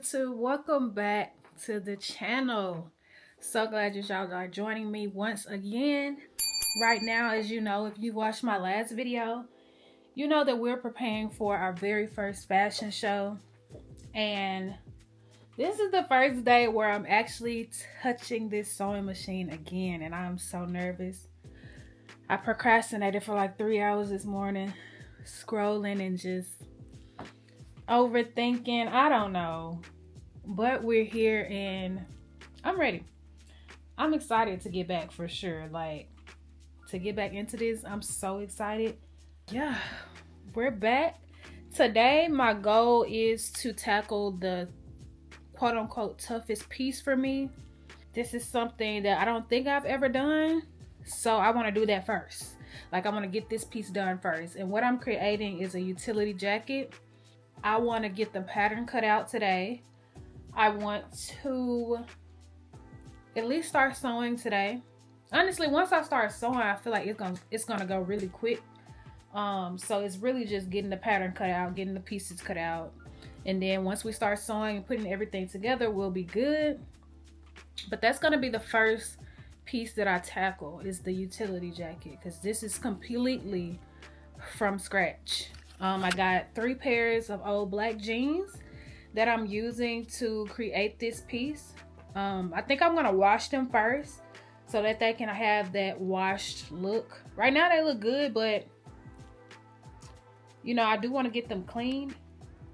YouTube, welcome back to the channel. So glad that y'all are joining me once again. Right now, as you know, if you watched my last video, you know that we're preparing for our very first fashion show, and this is the first day where I'm actually touching this sewing machine again, and I'm so nervous. I procrastinated for like 3 hours this morning, scrolling and just overthinking. I don't know, but we're here and I'm ready. I'm excited to get back for sure. Like, to get back into this, I'm so excited. Yeah, we're back. Today, my goal is to tackle the quote-unquote toughest piece for me. This is something that I don't think I've ever done, so I want to do that first. Like, I want to get this piece done first. And what I'm creating is a utility jacket. I want to get the pattern cut out today. I want to at least start sewing today. Honestly, once I start sewing, I feel like it's gonna go really quick. So it's really just getting the pattern cut out, getting the pieces cut out, and then once we start sewing and putting everything together, we'll be good. But that's gonna be the first piece that I tackle, is the utility jacket, because this is completely from scratch. I got 3 pairs of old black jeans that I'm using to create this piece. I think I'm gonna wash them first so that they can have that washed look. Right now they look good, but you know, I do want to get them clean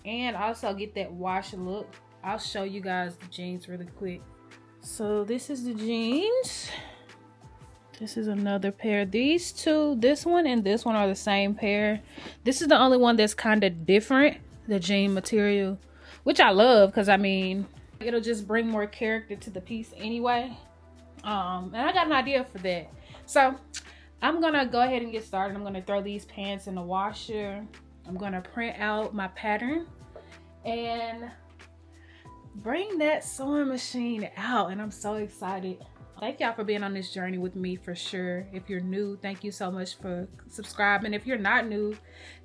and also get that washed look. I'll show you guys the jeans really quick. So this is the jeans. This is another pair. These two, this one and this one, are the same pair. This is the only one that's kind of different, the jean material, which I love, because I mean, it'll just bring more character to the piece anyway. And I got an idea for that. So I'm gonna go ahead and get started. I'm gonna throw these pants in the washer. I'm gonna print out my pattern and bring that sewing machine out, and I'm so excited. Thank y'all for being on this journey with me for sure. If you're new, thank you so much for subscribing. If you're not new,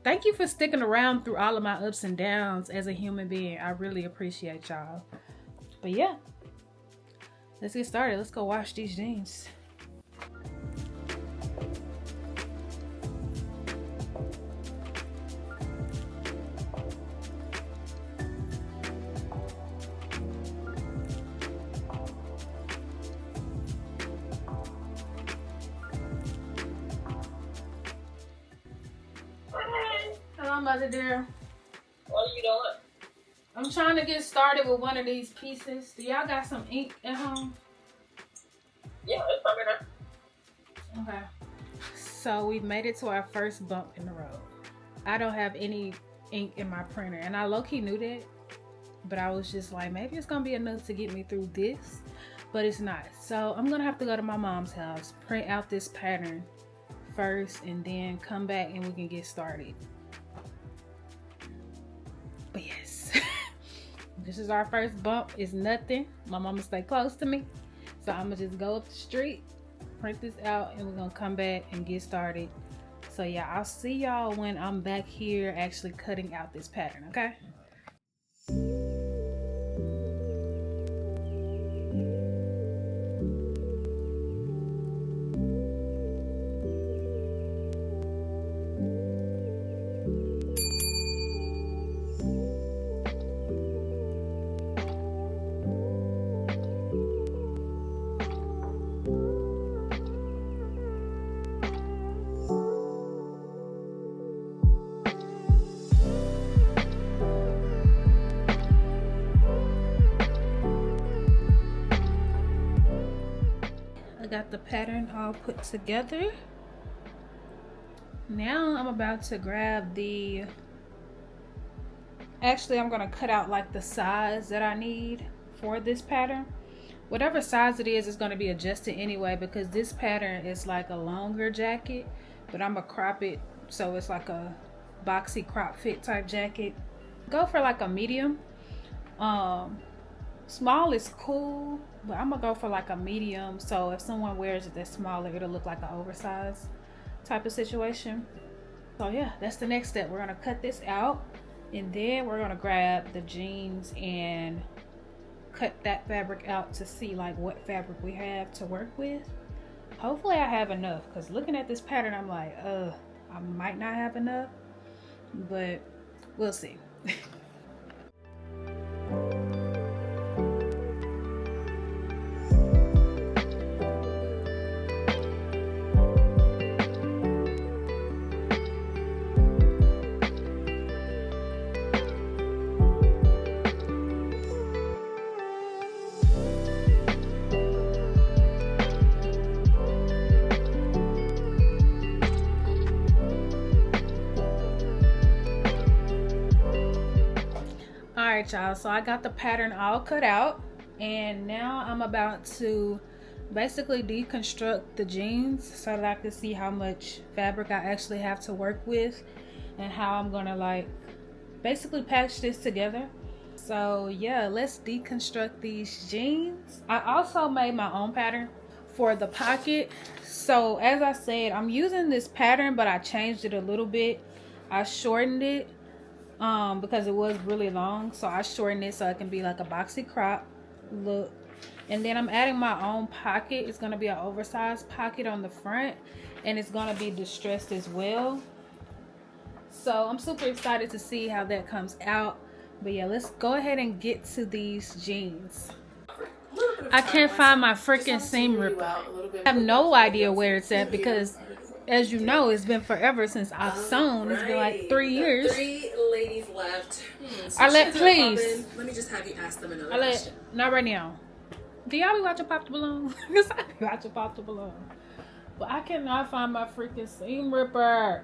thank you for sticking around through all of my ups and downs as a human being. I really appreciate y'all. But yeah, let's get started. Let's go wash these jeans. Hello, Mother dear. What are you doing? I'm trying to get started with one of these pieces. Do y'all got some ink at home? Yeah, it's coming up. Okay. So we've made it to our first bump in the road. I don't have any ink in my printer, and I low-key knew that, but I was just like, maybe it's gonna be enough to get me through this, but it's not. So I'm gonna have to go to my mom's house, print out this pattern first, and then come back and we can get started. But yes, this is our first bump. It's nothing. My mama stay close to me, so I'm gonna just go up the street, print this out, and we're gonna come back and get started. So yeah, I'll see y'all when I'm back here actually cutting out this pattern, okay? Got the pattern all put together. Now I'm about to grab the, actually I'm gonna cut out like the size that I need for this pattern. Whatever size it is gonna be adjusted anyway, because this pattern is like a longer jacket, but I'm gonna crop it so it's like a boxy crop fit type jacket. Go for like a medium. Small is cool, but I'm gonna go for like a medium, so if someone wears it that's smaller, it'll look like an oversized type of situation. So yeah, that's the next step. We're gonna cut this out, and then we're gonna grab the jeans and cut that fabric out to see like what fabric we have to work with. Hopefully I have enough, because looking at this pattern, I'm like, I might not have enough, but we'll see. Alright y'all, so I got the pattern all cut out, and now I'm about to basically deconstruct the jeans so that I can see how much fabric I actually have to work with and how I'm gonna like basically patch this together. So yeah, let's deconstruct these jeans. I also made my own pattern for the pocket. So as I said, I'm using this pattern, but I changed it a little bit. I shortened it because it was really long, so I shortened it so it can be like a boxy crop look. And then I'm adding my own pocket. It's going to be an oversized pocket on the front, and it's going to be distressed as well. So I'm super excited to see how that comes out. But yeah, let's go ahead and get to these jeans. I can't find my freaking seam ripper. I have no idea where it's at, because as you know, it's been forever since I've sewn. It's been like 3 years. 3 ladies left. Arlette, please. Let me just have you ask them another question. Not right now. Do y'all be watching Pop the Balloon? Because I be watching Pop the Balloon. But I cannot find my freaking seam ripper.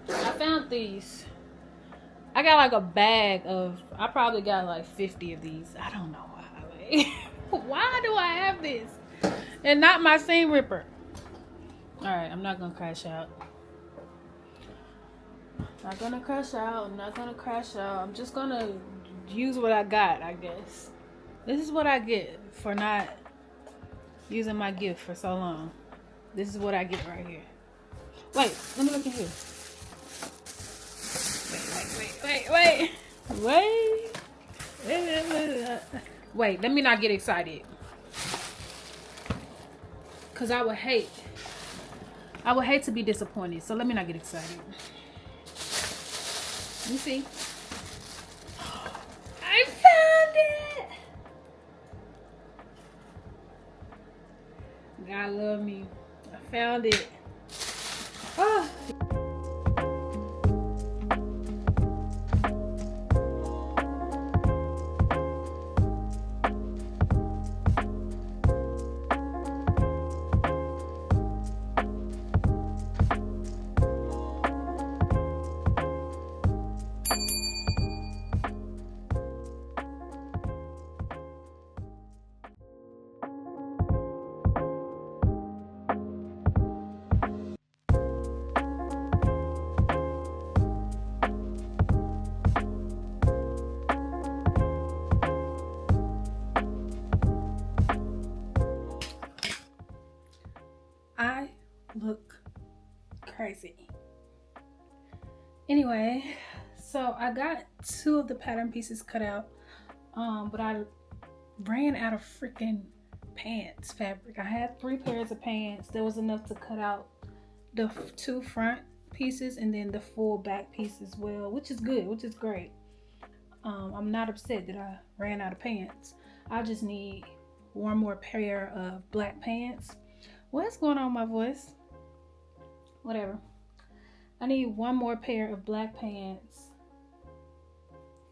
I found these. I got like a bag of, I probably got like 50 of these. I don't know why. Why do I have this? And not my seam ripper. Alright, I'm not gonna crash out. Not gonna crash out. I'm not gonna crash out. I'm just gonna use what I got, I guess. This is what I get for not using my gift for so long. This is what I get right here. Wait, let me look in here. Wait, let me not get excited. Because I would hate to be disappointed. So let me not get excited. Let me see. I found it! God love me. I found it. Oh. I look crazy. Anyway, so I got 2 of the pattern pieces cut out, but I ran out of freaking pants fabric. I had 3 pairs of pants. There was enough to cut out the 2 front pieces and then the full back piece as well, which is good, which is great. I'm not upset that I ran out of pants. I just need 1 more pair of black pants. What's going on with my voice? Whatever. I need 1 more pair of black pants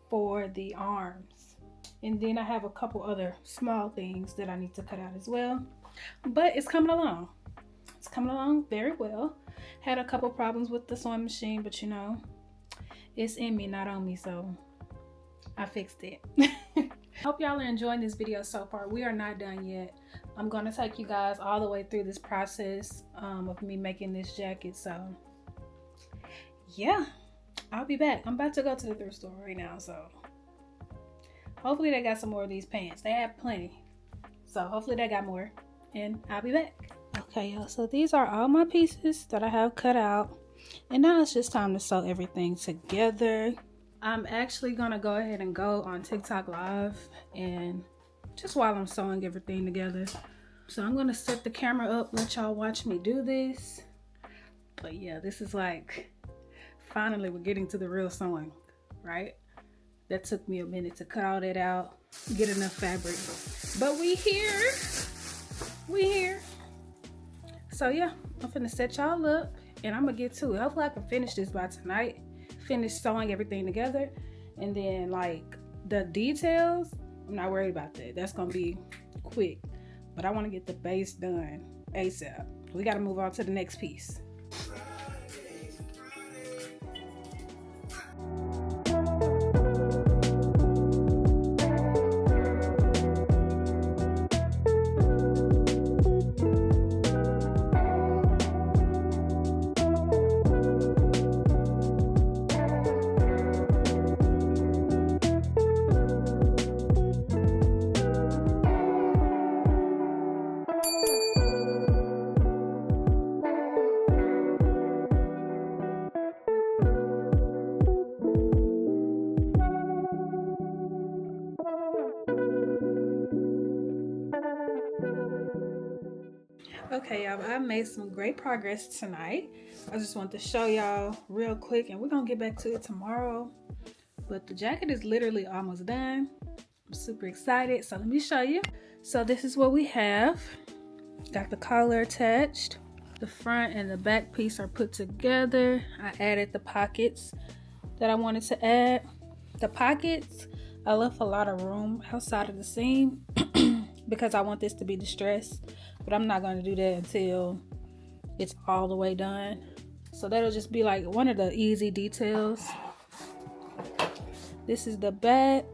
for the arms. And then I have a couple other small things that I need to cut out as well. But it's coming along. It's coming along very well. Had a couple problems with the sewing machine, but you know, it's in me, not on me, so I fixed it. Hope y'all are enjoying this video so far. We are not done yet. I'm gonna take you guys all the way through this process of me making this jacket. So yeah, I'll be back. I'm about to go to the thrift store right now, so hopefully they got some more of these pants. They have plenty, so hopefully they got more, and I'll be back. Okay, y'all, so these are all my pieces that I have cut out, and now it's just time to sew everything together. I'm actually gonna go ahead and go on TikTok live and just while I'm sewing everything together. So I'm gonna set the camera up, let y'all watch me do this. But yeah, this is like, finally we're getting to the real sewing, right? That took me a minute to cut all that out, get enough fabric. But we here. So yeah, I'm finna set y'all up and I'm gonna get to it. Hopefully I can finish this by tonight. Finish sewing everything together. And then like the details, I'm not worried about that. That's gonna be quick. But I wanna get the base done ASAP. We gotta move on to the next piece. Okay, y'all, I made some great progress tonight. I just want to show y'all real quick and we're gonna get back to it tomorrow. But the jacket is literally almost done. I'm super excited, so let me show you. So this is what we have. Got the collar attached. The front and the back piece are put together. I added the pockets that I wanted to add. The pockets, I left a lot of room outside of the seam because I want this to be distressed. But I'm not going to do that until it's all the way done. So that'll just be like one of the easy details. This is the back.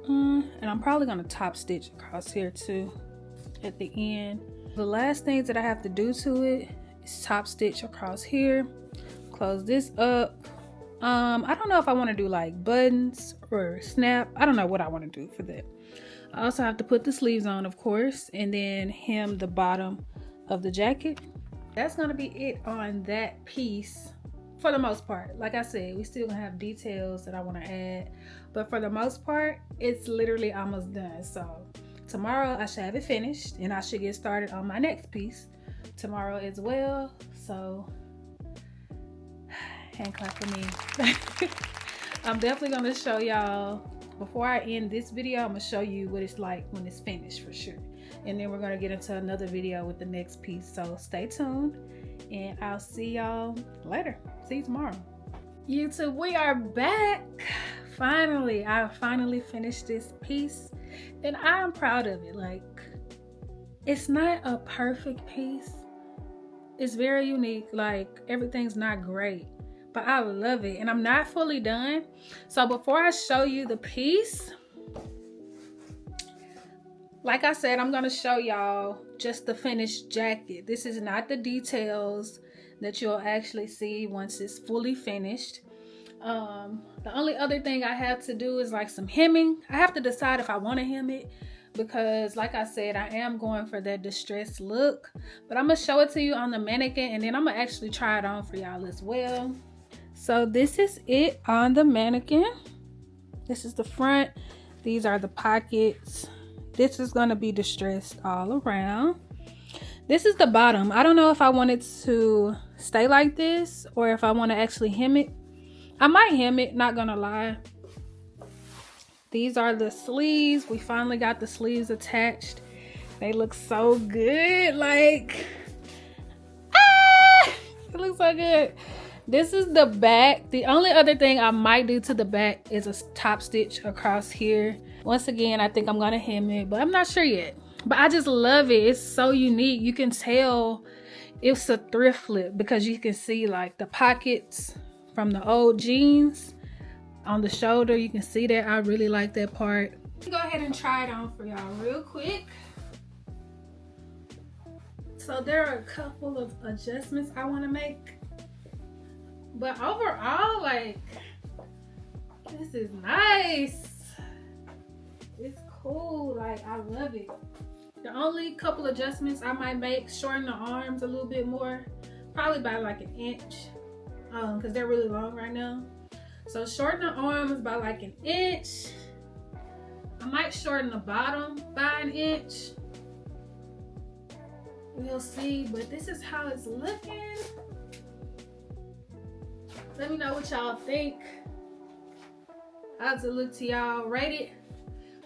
And I'm probably going to top stitch across here too at the end. The last things that I have to do to it is top stitch across here. Close this up. I don't know if I want to do like buttons or snap. I don't know what I want to do for that. I also have to put the sleeves on, of course, and then hem the bottom of the jacket. That's gonna be it on that piece for the most part. Like I said, we still gonna have details that I want to add, but for the most part, it's literally almost done. So tomorrow I should have it finished and I should get started on my next piece tomorrow as well. So hand clap for me. I'm definitely gonna show y'all. Before I end this video, I'm gonna show you what it's like when it's finished for sure. And then we're gonna get into another video with the next piece. So stay tuned and I'll see y'all later. See you tomorrow. YouTube, we are back. Finally, I finally finished this piece and I'm proud of it. Like, it's not a perfect piece. It's very unique. Like, everything's not great. But I love it and I'm not fully done. So before I show you the piece, like I said, I'm gonna show y'all just the finished jacket. This is not the details that you'll actually see once it's fully finished. The only other thing I have to do is like some hemming. I have to decide if I want to hem it because like I said, I am going for that distressed look. But I'm gonna show it to you on the mannequin and then I'm gonna actually try it on for y'all as well. So this is it on the mannequin. This is the front. These are the pockets. This is going to be distressed all around. This is the bottom. I don't know if I want it to stay like this or if I want to actually hem it. I might hem it, not gonna lie. These are the sleeves. We finally got the sleeves attached. They look so good. Like, it looks so good. This is the back. The only other thing I might do to the back is a top stitch across here. Once again, I think I'm gonna hem it, but I'm not sure yet. But I just love it. It's so unique. You can tell it's a thrift flip because you can see like the pockets from the old jeans on the shoulder. You can see that. I really like that part. Go ahead and try it on for y'all real quick. So there are a couple of adjustments I want to make. But overall, like, this is nice. It's cool. Like, I love it. The only couple adjustments I might make, shorten the arms a little bit more, probably by like an inch. because they're really long right now. So shorten the arms by like an inch. I might shorten the bottom by an inch. We'll see, but this is how it's looking. Let me know what y'all think. How does it look to y'all? Rate it.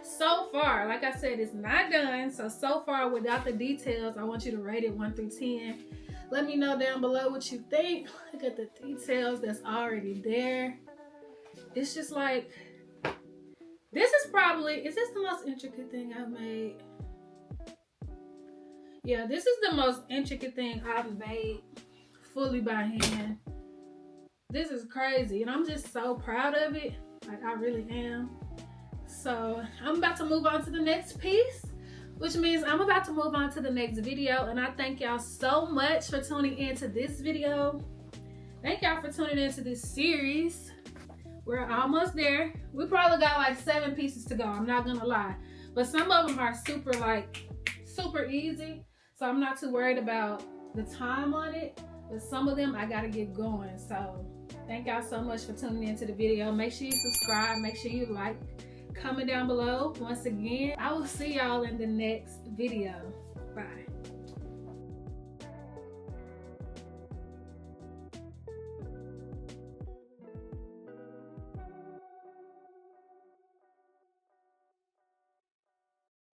So far, like I said, it's not done. So far without the details, I want you to rate it 1 through 10. Let me know down below what you think. Look at the details that's already there. It's just like, this is probably, is this the most intricate thing I've made? Yeah, this is the most intricate thing I've made fully by hand. This is crazy, and I'm just so proud of it. Like, I really am. So I'm about to move on to the next piece, which means I'm about to move on to the next video. And I thank y'all so much for tuning into this video. Thank y'all for tuning into this series. We're almost there. We probably got like 7 pieces to go, I'm not gonna lie. But some of them are super easy. So I'm not too worried about the time on it. But some of them I gotta get going. So thank y'all so much for tuning into the video. Make sure you subscribe, make sure you like, comment down below. Once again, I will see y'all in the next video.